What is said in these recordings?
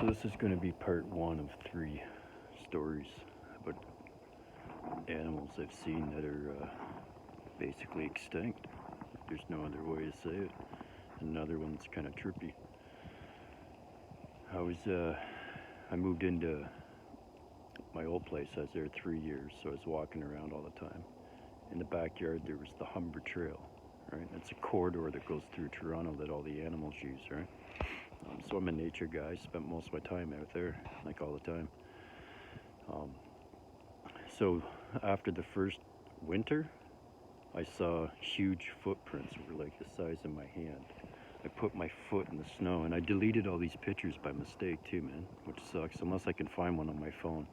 So this is going to be part one of 3 stories about animals I've seen that are basically extinct. There's no other way to say it. Another one's kind of trippy. I moved into my old place. I was there 3 years, so I was walking around all the time. In the backyard there was the Humber Trail, right? It's a corridor that goes through Toronto that all the animals use, right? So I'm a nature guy, spent most of my time out there, like all the time. So after the first winter, I saw huge footprints that were like the size of my hand. I put my foot in the snow, and I deleted all these pictures by mistake too, man, which sucks, unless I can find one on my phone.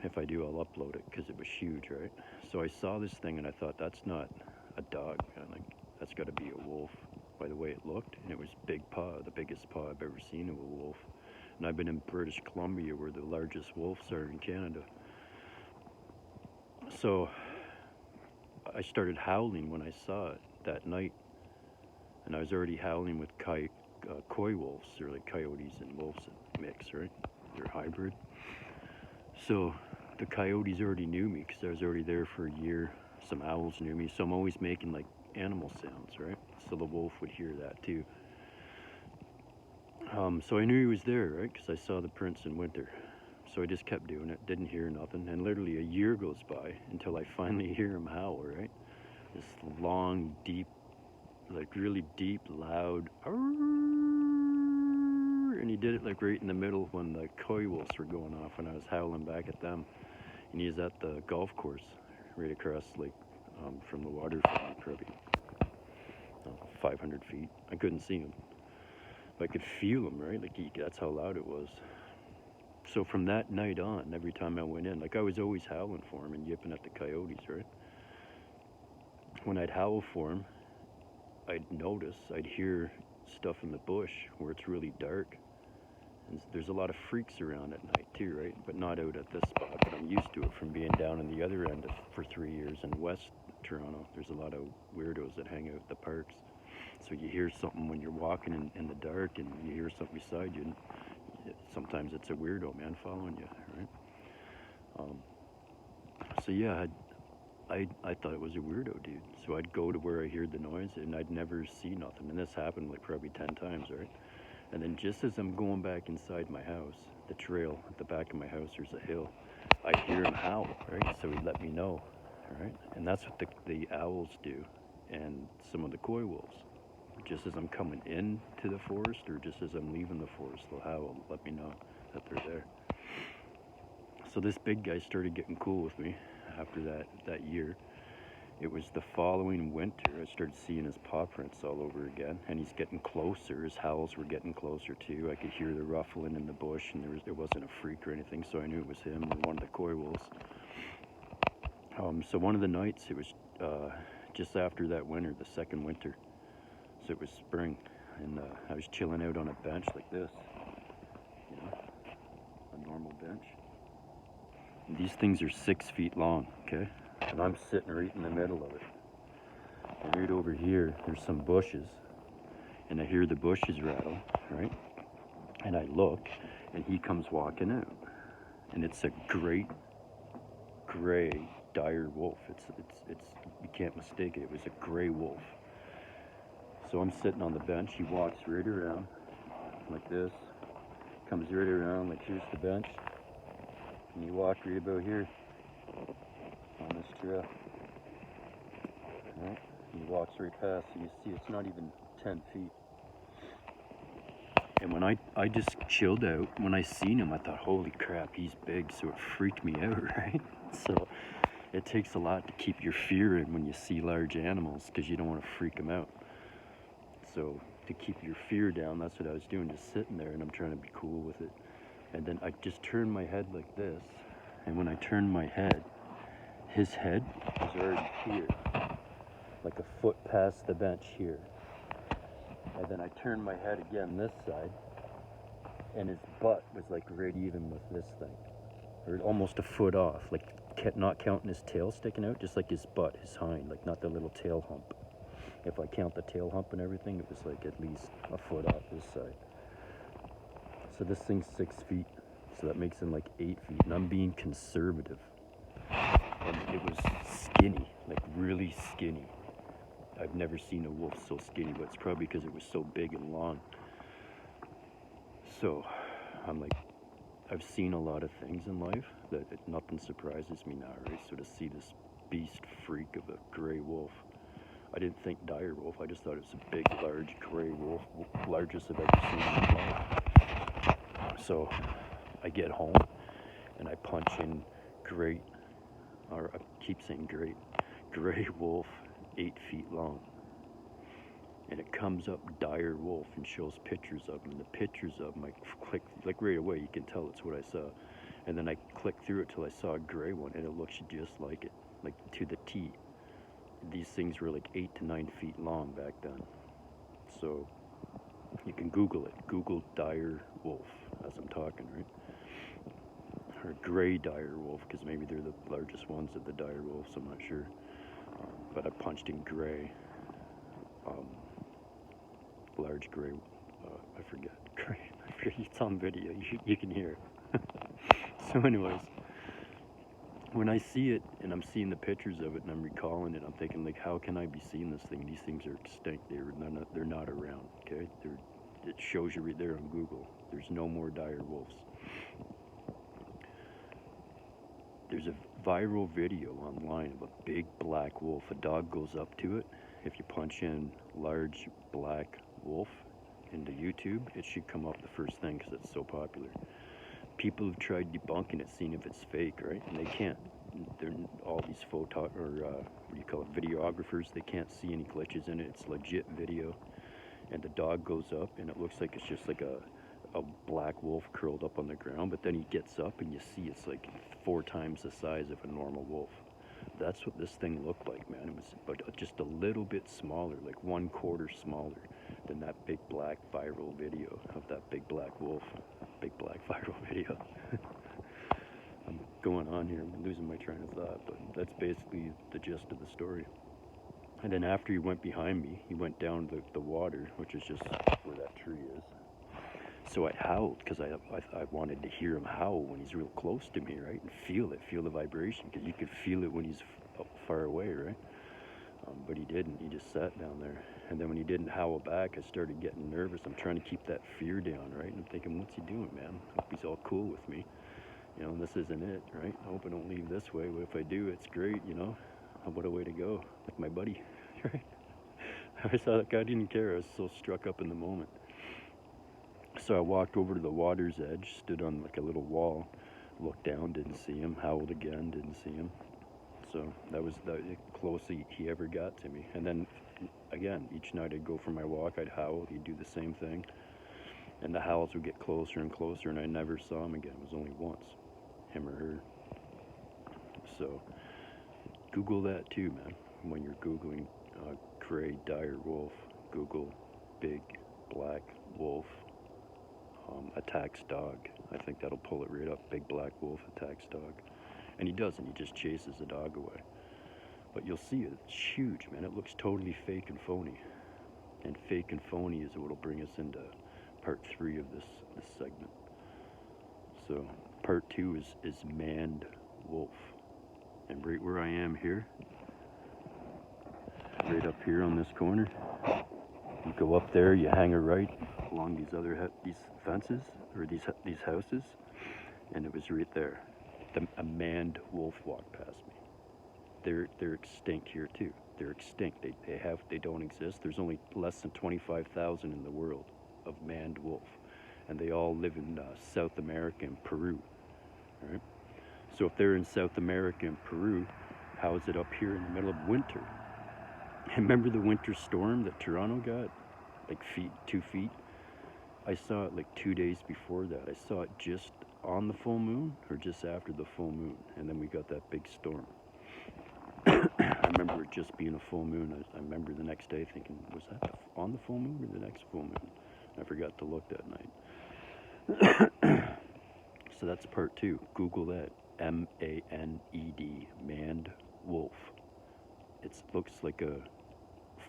If I do, I'll upload it, because it was huge, right? So I saw this thing, and I thought, that's not a dog, man. Like, that's got to be a wolf, by the way it looked, and it was big paw, the biggest paw I've ever seen of a wolf. And I've been in British Columbia, where the largest wolves are in Canada. So I started howling when I saw it that night, and I was already howling with coy wolves. They're like coyotes and wolves mix, right? They're hybrid. So the coyotes already knew me because I was already there for a year. Some owls knew me, so I'm always making like animal sounds, right? So the wolf would hear that too. So I knew he was there, right? Because I saw the prints in winter. So I just kept doing it, didn't hear nothing, and literally a year goes by until I finally hear him howl, right? This long, deep, like really deep, loud, and he did it like right in the middle when the coy wolves were going off, when I was howling back at them. And he's at the golf course right across, like, from the waterfront, probably 500 feet. I couldn't see him, but I could feel him, right? Like, that's how loud it was. So from that night on, every time I went in, like, I was always howling for him and yipping at the coyotes, right? When I'd howl for him, I'd notice, I'd hear stuff in the bush where it's really dark. And there's a lot of freaks around at night too, right? But not out at this spot, but I'm used to it from being down on the other end for 3 years in West Toronto. There's a lot of weirdos that hang out at the parks. So you hear something when you're walking in the dark, and you hear something beside you, and sometimes it's a weirdo, man, following you, right? So yeah, I thought it was a weirdo, dude. So I'd go to where I heard the noise, and I'd never see nothing. And this happened like probably 10 times, right? And then just as I'm going back inside my house, the trail at the back of my house, there's a hill. I hear him howl, right? So he'd let me know, right? And that's what the owls do, and some of the coy wolves. Just as I'm coming into the forest, or just as I'm leaving the forest, they'll howl, let me know that they're there. So this big guy started getting cool with me after that year. It was the following winter, I started seeing his paw prints all over again, and he's getting closer. His howls were getting closer too. I could hear the ruffling in the bush, and there wasn't a freak or anything, so I knew it was him or one of the coy wolves. So one of the nights, it was just after that winter, the second winter. So it was spring, and I was chilling out on a bench like this, you know, a normal bench. And these things are 6 feet long, okay? And I'm sitting right in the middle of it. And right over here, there's some bushes, and I hear the bushes rattle, right? And I look, and he comes walking out, and it's a great gray dire wolf. It's you can't mistake it. It was a gray wolf. So I'm sitting on the bench. He walks right around like this, comes right around, like, here's the bench, and he walked right about here on this trail. Right? He walks right past, so you see it's not even 10 feet. And when I just chilled out, when I seen him, I thought, holy crap, he's big, so it freaked me out, right? So it takes a lot to keep your fear in when you see large animals, because you don't want to freak them out. So to keep your fear down, that's what I was doing, just sitting there, and I'm trying to be cool with it. And then I just turned my head like this, and when I turned my head, his head was already here, like a foot past the bench here. And then I turned my head again this side, and his butt was like right even with this thing, or almost a foot off, like not counting his tail sticking out, just like his butt, his hind, like not the little tail hump. If I count the tail hump and everything, it was like at least a foot off this side. So this thing's 6 feet. So that makes him like 8 feet. And I'm being conservative. And it was skinny, like really skinny. I've never seen a wolf so skinny, but it's probably because it was so big and long. So I'm like, I've seen a lot of things in life that nothing surprises me now, right? So to see this beast freak of a gray wolf, I didn't think dire wolf. I just thought it was a big, large gray wolf, largest I've ever seen in my life. So I get home and I punch in great, or I keep saying great, gray wolf, 8 feet long. And it comes up dire wolf and shows pictures of him. And the pictures of him, I click, like right away, you can tell it's what I saw. And then I clicked through it till I saw a gray one, and it looks just like it, like to the T. These things were like 8 to 9 feet long back then. So you can Google it. Google dire wolf as I'm talking, right? Or gray dire wolf, because maybe they're the largest ones of the dire wolves, I'm not sure. But I punched in gray. Large gray, I forget, gray, it's on video, you can hear it. So anyways, when I see it, and I'm seeing the pictures of it, and I'm recalling it, I'm thinking, like, how can I be seeing this thing? These things are extinct, they're not around, okay? It shows you right there on Google, there's no more dire wolves. There's a viral video online of a big black wolf. A dog goes up to it. If you punch in large black wolf into YouTube, it should come up the first thing because it's so popular. People have tried debunking it, seeing if it's fake, right? And they can't. They're all these videographers. They can't see any glitches in it. It's legit video. And the dog goes up, and it looks like it's just like a black wolf curled up on the ground, but then he gets up and you see it's like 4 times the size of a normal wolf. That's what this thing looked like, man. It was but just a little bit smaller, like 1/4 smaller than that big black viral video of that big black wolf. Big black viral video. I'm going on here, I'm losing my train of thought, but that's basically the gist of the story. And then after he went behind me, he went down the water, which is just where that tree is. So I howled because I wanted to hear him howl when he's real close to me, right? And feel the vibration, because you could feel it when he's far away, right? But he didn't. He just sat down there. And then when he didn't howl back, I started getting nervous. I'm trying to keep that fear down, right? And I'm thinking, what's he doing, man? I hope he's all cool with me. You know, this isn't it, right? I hope I don't leave this way. But if I do, it's great, you know? What a way to go with my buddy, right? I saw that guy didn't care. I was so struck up in the moment. So I walked over to the water's edge, stood on like a little wall, looked down, didn't see him, howled again, didn't see him. So that was the closest he ever got to me. And then again, each night I'd go for my walk, I'd howl, he'd do the same thing. And the howls would get closer and closer, and I never saw him again. It was only once, him or her. So Google that too, man. When you're Googling gray dire wolf, Google big black wolf attacks dog. I think that'll pull it right up. Big black wolf attacks dog. And he doesn't, he just chases the dog away. But you'll see it, it's huge, man. It looks totally fake and phony. And fake and phony is what'll bring us into part 3 of this segment. So part 2 is maned wolf. And right where I am here, right up here on this corner, you go up there, you hang a right along these fences, or these houses, and it was right there. A maned wolf walked past me. They're extinct here too. They're extinct. They don't exist. There's only less than 25,000 in the world of maned wolf, and they all live in South America and Peru. Right? So if they're in South America and Peru, how is it up here in the middle of winter? Remember the winter storm that Toronto got? Like 2 feet? I saw it like 2 days before that. I saw it just on the full moon or just after the full moon. And then we got that big storm. I remember it just being a full moon. I remember the next day thinking, was that on the full moon or the next full moon? I forgot to look that night. So that's part 2. Google that. M-A-N-E-D. Maned wolf. It looks like a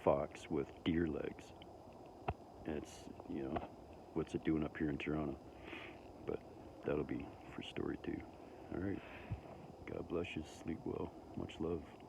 fox with deer legs. And it's, you know, what's it doing up here in Toronto? but that'll be for story 2. All right. God bless you. Sleep well. Much love.